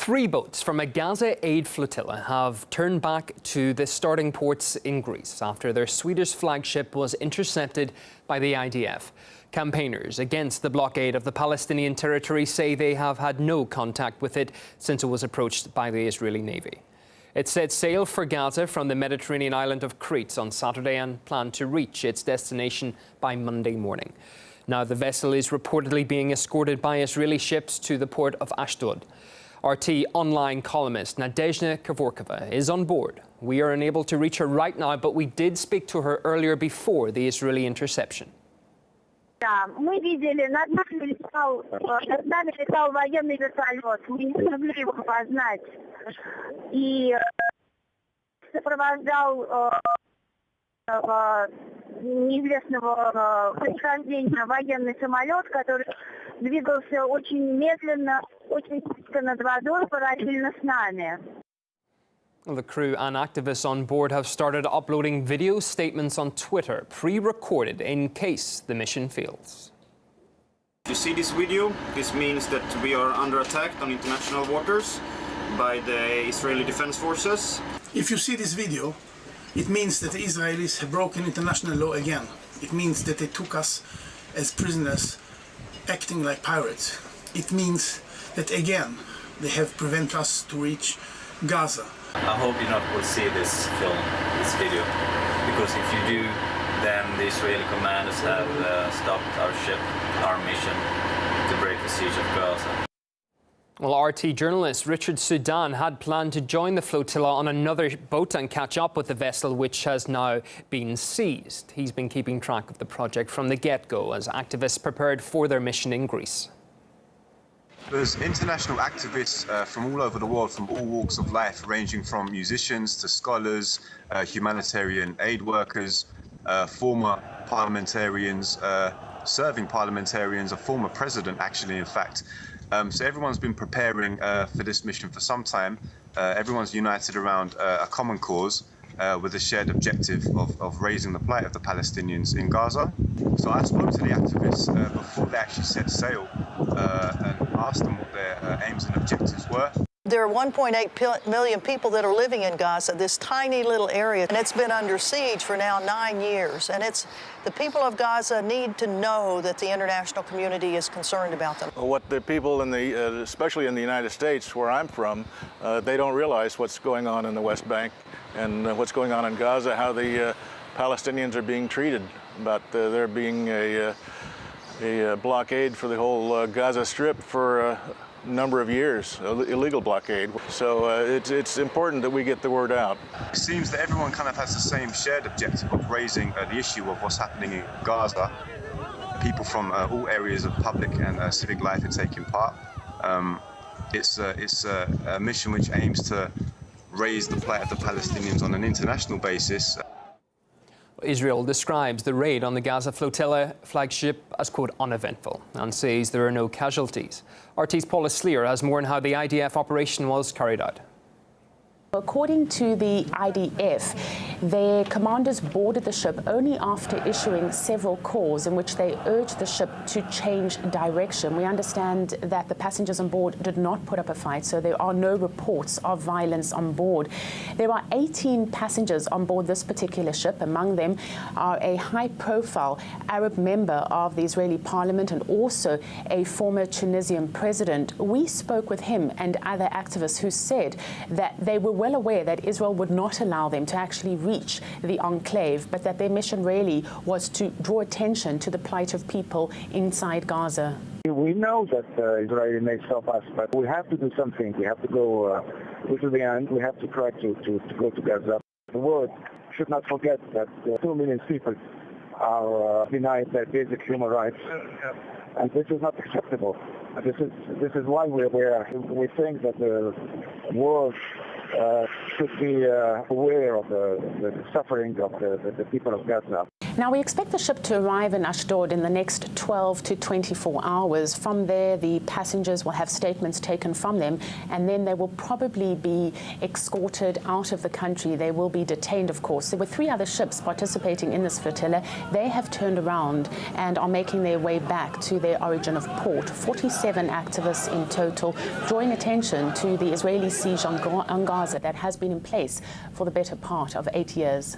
Three boats from a Gaza aid flotilla have turned back to the starting ports in Greece after their Swedish flagship was intercepted by the IDF. Campaigners against the blockade of the Palestinian territory say they have had no contact with it since it was approached by the Israeli Navy. It set sail for Gaza from the Mediterranean island of Crete on Saturday and planned to reach its destination by Monday morning. Now the vessel is reportedly being escorted by Israeli ships to the port of Ashdod. RT online columnist Nadezhda Kevorkova is on board. We are unable to reach her right now, but we did speak to her earlier before the Israeli interception. Да, мы видели, над нами летал военный вертолет, мы не смогли его познать. И сопровождал неизвестного происхождения военный самолет, который двигался очень медленно, очень близко над водой, параллельно с нами. Well, the crew and activists on board have started uploading video statements on Twitter, pre-recorded in case the mission fails. If you see this video, this means that we are under attack on international waters by the Israeli Defense Forces. If you see this video, it means that the Israelis have broken international law again. It means that they took us as prisoners, acting like pirates. It means that again they have prevented us to reach Gaza. I hope you not will see this film, this video, because if you do, then the Israeli commanders have stopped our ship, our mission to break the siege of Gaza. Well, RT journalist Richard Sudan had planned to join the flotilla on another boat and catch up with the vessel, which has now been seized. He's been keeping track of the project from the get-go as activists prepared for their mission in Greece. There's international activists from all over the world, from all walks of life, ranging from musicians to scholars, humanitarian aid workers, former parliamentarians, serving parliamentarians, a former president actually, in fact. So everyone's been preparing for this mission for some time. Everyone's united around a common cause with a shared objective of raising the plight of the Palestinians in Gaza. So I spoke to the activists before they actually set sail and asked them what their aims and objectives were. There are 1.8 million people that are living in Gaza, this tiny little area, and it's been under siege for now 9 years. And the people of Gaza need to know that the international community is concerned about them. What the people, especially in the United States, where I'm from, they don't realize what's going on in the West Bank and what's going on in Gaza, how the Palestinians are being treated, about there being a blockade for the whole Gaza Strip for a number of years, illegal blockade. So it's important that we get the word out. It seems that everyone kind of has the same shared objective of raising the issue of what's happening in Gaza. People from all areas of public and civic life are taking part. It's a mission which aims to raise the plight of the Palestinians on an international basis. Israel describes the raid on the Gaza flotilla flagship as, quote, uneventful, and says there are no casualties. RT's Paula Sleer has more on how the IDF operation was carried out. According to the IDF, their commanders boarded the ship only after issuing several calls in which they urged the ship to change direction. We understand that the passengers on board did not put up a fight, so there are no reports of violence on board. There are 18 passengers on board this particular ship. Among them are a high-profile Arab member of the Israeli parliament and also a former Tunisian president. We spoke with him and other activists who said that they were well aware that Israel would not allow them to actually reach the enclave, but that their mission really was to draw attention to the plight of people inside Gaza. We know that Israel may stop us, but we have to do something. We have to go to the end. We have to try to go to Gaza. The world should not forget that 2 million people are denied their basic human rights, and this is not acceptable. This is why we think that the world should be aware of the suffering of the people of Gaza. Now, we expect the ship to arrive in Ashdod in the next 12 to 24 hours. From there, the passengers will have statements taken from them, and then they will probably be escorted out of the country. They will be detained, of course. There were 3 other ships participating in this flotilla. They have turned around and are making their way back to their origin of port. 47 activists in total, drawing attention to the Israeli siege on Gaza that has been in place for the better part of 8 years.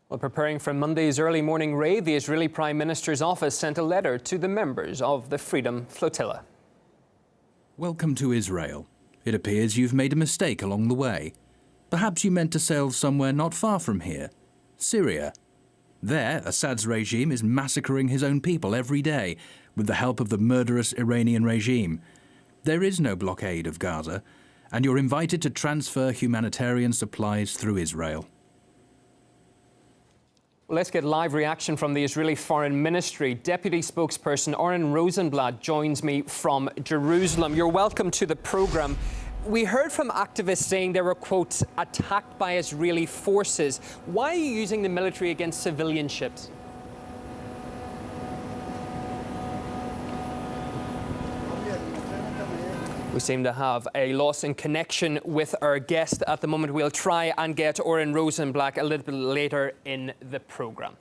Well, preparing for Monday's early morning raid, the Israeli Prime Minister's office sent a letter to the members of the Freedom Flotilla. Welcome to Israel. It appears you've made a mistake along the way. Perhaps you meant to sail somewhere not far from here, Syria. There, Assad's regime is massacring his own people every day with the help of the murderous Iranian regime. There is no blockade of Gaza, and you're invited to transfer humanitarian supplies through Israel. Well, let's get live reaction from the Israeli Foreign Ministry. Deputy spokesperson Oren Rosenblatt joins me from Jerusalem. You're welcome to the programme. We heard from activists saying they were, quote, attacked by Israeli forces. Why are you using the military against civilian ships? We seem to have a loss in connection with our guest at the moment. We'll try and get Oren Rosenblatt a little bit later in the programme.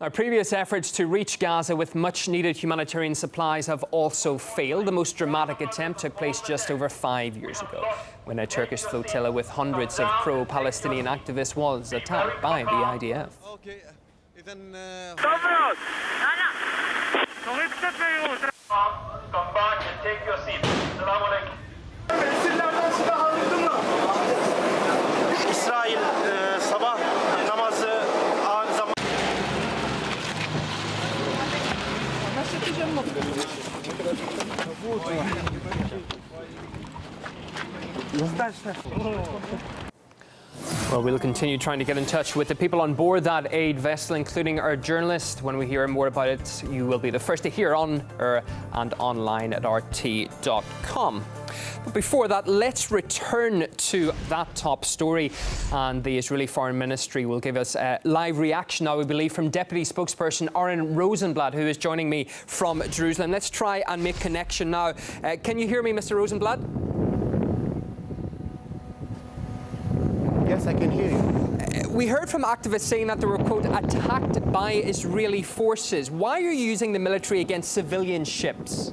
Our previous efforts to reach Gaza with much-needed humanitarian supplies have also failed. The most dramatic attempt took place just over 5 years ago, when a Turkish flotilla with hundreds of pro-Palestinian activists was attacked by the IDF. Come back and take your seat. Assalamu alaikum. İsrail sabah namazı aynı zamanda. Well, we'll continue trying to get in touch with the people on board that aid vessel, including our journalist. When we hear more about it, you will be the first to hear on air and online at RT.com. But before that, let's return to that top story. And the Israeli Foreign Ministry will give us a live reaction now, we believe, from Deputy Spokesperson Oren Rosenblatt, who is joining me from Jerusalem. Let's try and make connection now. Can you hear me, Mr. Rosenblatt? Yes, I can hear you. We heard from activists saying that they were, quote, attacked by Israeli forces. Why are you using the military against civilian ships?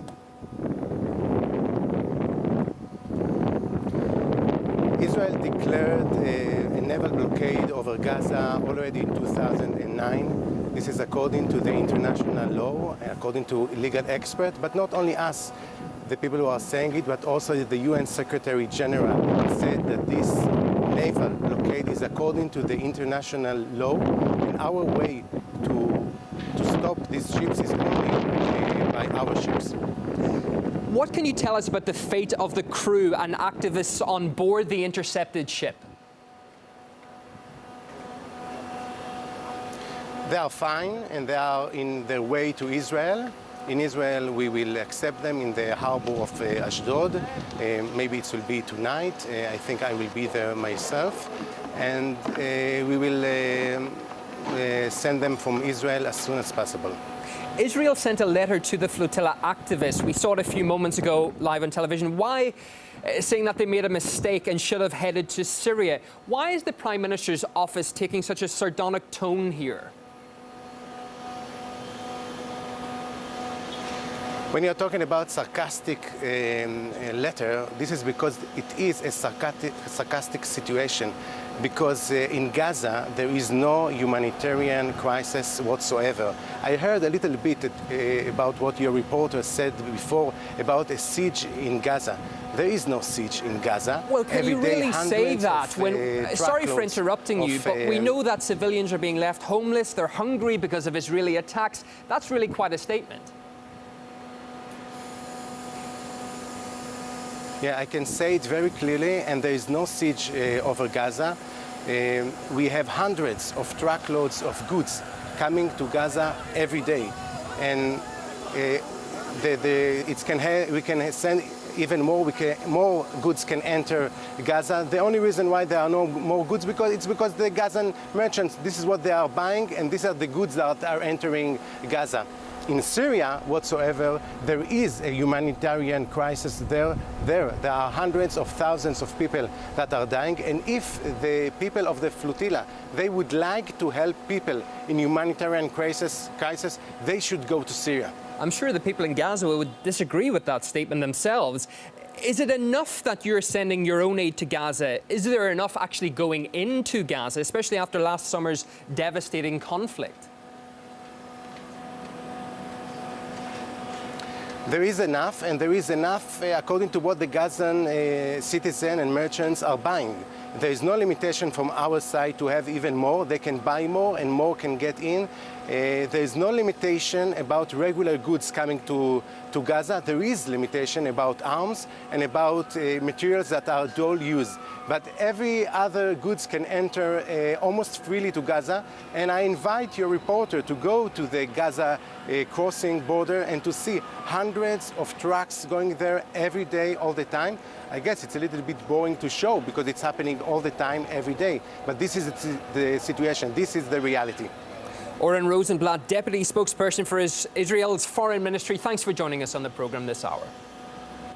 Israel declared a naval blockade over Gaza already in 2009. This is according to the international law, according to legal experts, but not only us, the people who are saying it, but also the UN Secretary General said that this naval blockade is according to the international law, and our way to stop these ships is only by our ships. What can you tell us about the fate of the crew and activists on board the intercepted ship? They are fine, and they are in their way to Israel. In Israel, we will accept them in the harbor of Ashdod. Maybe it will be tonight. I think I will be there myself. And we will send them from Israel as soon as possible. Israel sent a letter to the flotilla activists. We saw it a few moments ago live on television. Why, saying that they made a mistake and should have headed to Syria. Why is the Prime Minister's office taking such a sardonic tone here? When you're talking about sarcastic letter, this is because it is a sarcastic situation. Because in Gaza, there is no humanitarian crisis whatsoever. I heard a little bit about what your reporter said before about a siege in Gaza. There is no siege in Gaza. Well, can you really say that? Sorry for interrupting you, but we know that civilians are being left homeless, they're hungry because of Israeli attacks. That's really quite a statement. Yeah, I can say it very clearly, and there is no siege over Gaza. We have hundreds of truckloads of goods coming to Gaza every day, and we can send even more goods can enter Gaza. The only reason why there are no more goods it's because the Gazan merchants, this is what they are buying, and these are the goods that are entering Gaza. In Syria whatsoever, there is a humanitarian crisis there. There are hundreds of thousands of people that are dying, and if the people of the flotilla, they would like to help people in humanitarian crisis, they should go to Syria. I'm sure the people in Gaza would disagree with that statement themselves. Is it enough that you're sending your own aid to Gaza? Is there enough actually going into Gaza, especially after last summer's devastating conflict? There is enough, and there is enough according to what the Gazan citizens and merchants are buying. There is no limitation from our side to have even more. They can buy more and more can get in. There is no limitation about regular goods coming to Gaza. There is limitation about arms and about materials that are dual use. But every other goods can enter almost freely to Gaza. And I invite your reporter to go to the Gaza crossing border and to see hundreds of trucks going there every day, all the time. I guess it's a little bit boring to show because it's happening all the time, every day. But this is the situation. This is the reality. Oren Rosenblatt, Deputy Spokesperson for Israel's Foreign Ministry, thanks for joining us on the programme this hour.